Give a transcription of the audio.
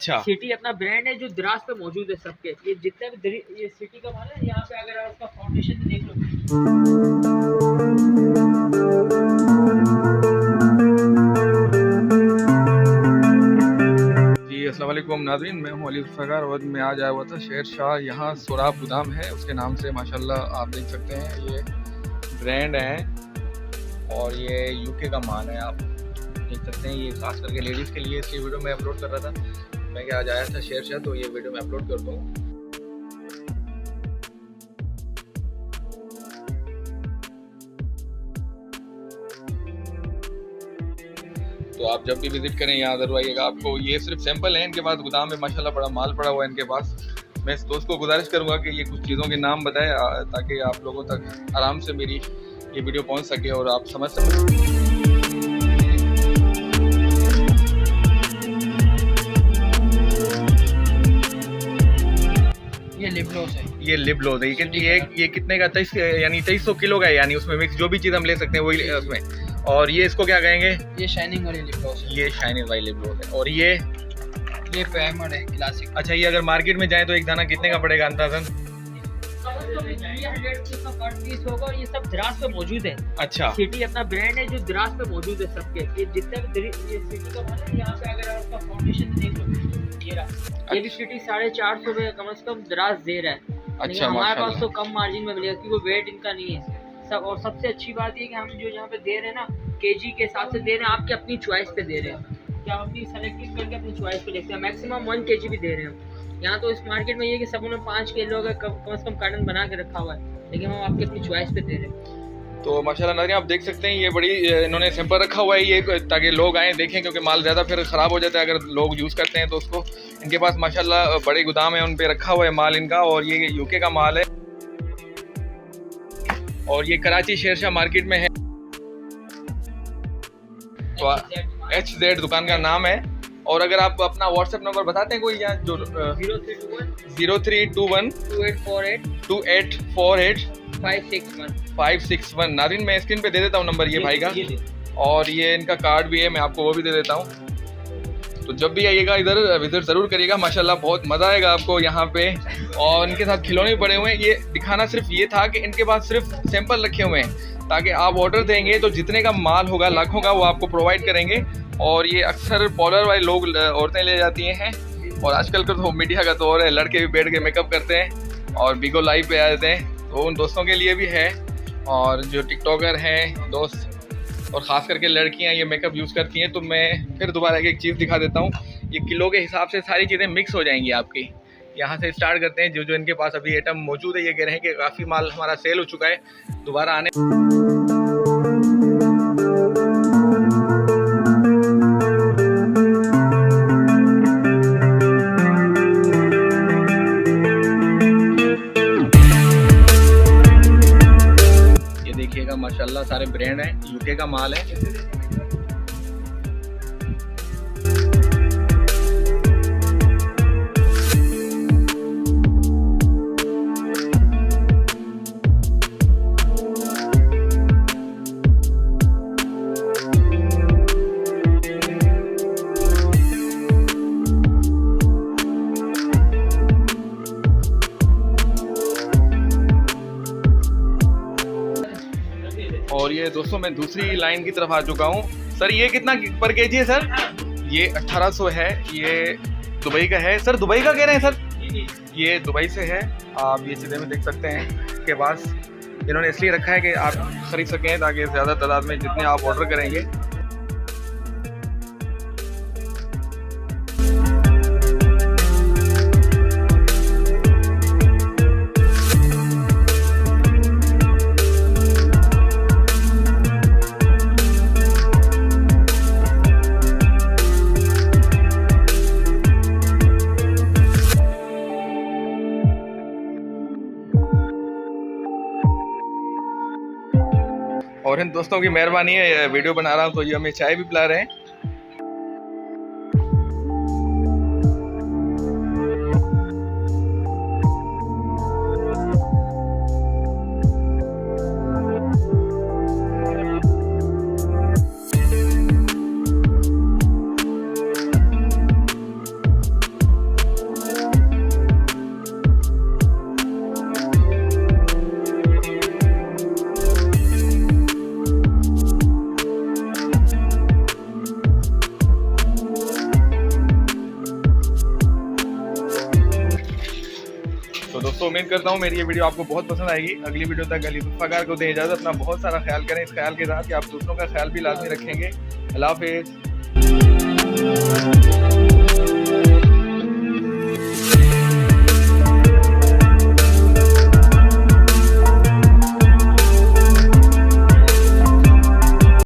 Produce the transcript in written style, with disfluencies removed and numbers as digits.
अच्छा, सिटी अपना ब्रांड है जो द्रास पे मौजूद है सबके। ये जितने भी ये सिटी का माल है, यहाँ पे अगर आप उसका फाउंडेशन देख लो। जी अस्सलाम वालेकुम नाज़रीन, मैं हूँ अली फ़ख़र और मैं आज आया हुआ था शेर शाह। यहाँ सोराब गोदाम है, उसके नाम से माशाल्लाह आप देख सकते हैं ये ब्रांड है और ये यूके का माल है। आप देख सकते हैं, ये खास करके लेडीज़ के लिए इसकी वीडियो मैं अपलोड कर रहा था। मैं क्या आज आया था शेर शाह, तो ये वीडियो मैं अपलोड करता हूँ। तो आप जब भी विज़िट करें यहाँ ज़रूर आइएगा। आपको ये सिर्फ सैंपल है, इनके पास गोदाम में माशाल्लाह बड़ा माल पड़ा हुआ है इनके पास। मैं इस दोस्त को गुजारिश करूँगा कि ये कुछ चीज़ों के नाम बताए ताकि आप लोगों तक आराम से मेरी ये वीडियो पहुँच सके और आप समझ सकें। ये लिप ग्लॉस है। ये लिप ग्लॉस है। ये कितने का? 2300 किलो का है, यानी उसमें मिक्स जो भी चीज़ हम ले सकते हैं वही उसमें। और ये इसको क्या कहेंगे? ये शाइनिंग वाली लिप ग्लॉस है। ये शाइनिंग वाली लिप ग्लॉस है। और ये प्राइमर है क्लासिक। अच्छा, ये अगर मार्केट में जाए तो एक दाना कितने का पड़ेगा अंदाज़न? होगा और ये सब द्रास पे मौजूद है। अच्छा, सिटी अपना ब्रांड है जो द्रास पे मौजूद है सबके। ये जितने भी ये सिटी का माल है, यहाँ पे अगर आप उसका फाउंडेशन देख लो, ये रहा। ये भी सिटी 450 में कम से कम द्रास दे रहा है। अच्छा, हमारे पास तो कम मार्जिन में मिलेगा क्योंकि वेट इनका नहीं है सब। और सबसे अच्छी बात ये कि हम जो यहाँ पे दे रहे हैं ना, केजी के हिसाब से दे रहे हैं, आपकी अपनी चॉइस पे दे रहे हैं कि आप अपनी सेलेक्ट करके अपनी चॉइस पे लेते हैं। मैक्सिमम 1 kg भी दे रहे हैं। यहाँ तो इस मार्केट में ये कि सब उन्होंने 5 किलो का कम से कम कार्टन बना के रखा हुआ है, लेकिन हम आपकी अपनी चॉइस पे दे रहे हैं। तो माशाल्लाह नाज़रीन आप देख सकते हैं, ये बड़ी इन्होंने सैंपल रखा हुआ है ये ताकि लोग आएँ देखें, क्योंकि माल ज़्यादा फिर ख़राब हो जाता है अगर लोग यूज़ करते हैं तो उसको। इनके पास माशाल्लाह बड़े गोदाम है, उन पे रखा हुआ है माल इनका। और ये यूके का माल है और ये कराची शेरशाह मार्केट में है। तो HZ दुकान का नाम है। और अगर आप अपना व्हाट्सएप नंबर बताते हैं कोई, या जो 0321 2848 561। नाज़रीन मैं स्क्रीन पे दे देता हूँ नंबर ये भाई का, और ये इनका कार्ड भी है, मैं आपको वो भी दे देता हूँ। तो जब भी आइएगा इधर विजिट ज़रूर करिएगा, माशाल्लाह बहुत मज़ा आएगा आपको यहाँ पे। और इनके साथ खिलौने पड़े हुए हैं। ये दिखाना सिर्फ ये था कि इनके पास सिर्फ सैंपल रखे हुए हैं ताकि आप ऑर्डर देंगे तो जितने का माल होगा, लाखों का, वो आपको प्रोवाइड करेंगे। और ये अक्सर पार्लर वाले लोग, औरतें ले जाती हैं। और आजकल का तो मीडिया का दौर है, लड़के भी बैठ के मेकअप करते हैं और बिगो लाइव पे आ जाते हैं, तो उन दोस्तों के लिए भी है। और जो टिकटॉकर हैं दोस्त और ख़ास करके लड़कियां ये मेकअप यूज़ करती हैं। तो मैं फिर दोबारा एक चीज़ दिखा देता हूँ। ये किलो के हिसाब से सारी चीज़ें मिक्स हो जाएंगी आपकी। यहाँ से स्टार्ट करते हैं। जो इनके पास अभी आइटम मौजूद है, ये कह रहे हैं कि काफ़ी माल हमारा सेल हो चुका है, दोबारा आने। ये देखिएगा माशाल्लाह सारे ब्रांड हैं, यूके का माल है। और ये दोस्तों मैं दूसरी लाइन की तरफ आ चुका हूँ। सर ये कितना पर केजी है सर? ये 1800 है। ये दुबई का है सर। दुबई का कह रहे हैं सर? ये दुबई से है। आप ये चीज़ें में देख सकते हैं के पास इन्होंने इसलिए रखा है कि आप ख़रीद सकें ताकि ज़्यादा तादाद में जितने आप ऑर्डर करेंगे। और इन दोस्तों की मेहरबानी है, वीडियो बना रहा हूँ तो ये हमें चाय भी पिला रहे हैं। उम्मीद करता हूँ मेरी ये वीडियो आपको बहुत पसंद आएगी। अगली वीडियो तक अली जुल्फ़ाकार को दें इजाज़त। अपना बहुत सारा ख्याल करें, इस ख्याल के साथ कि आप दूसरों का ख्याल भी लाजमी रखेंगे। अल्लाह हाफ़िज़।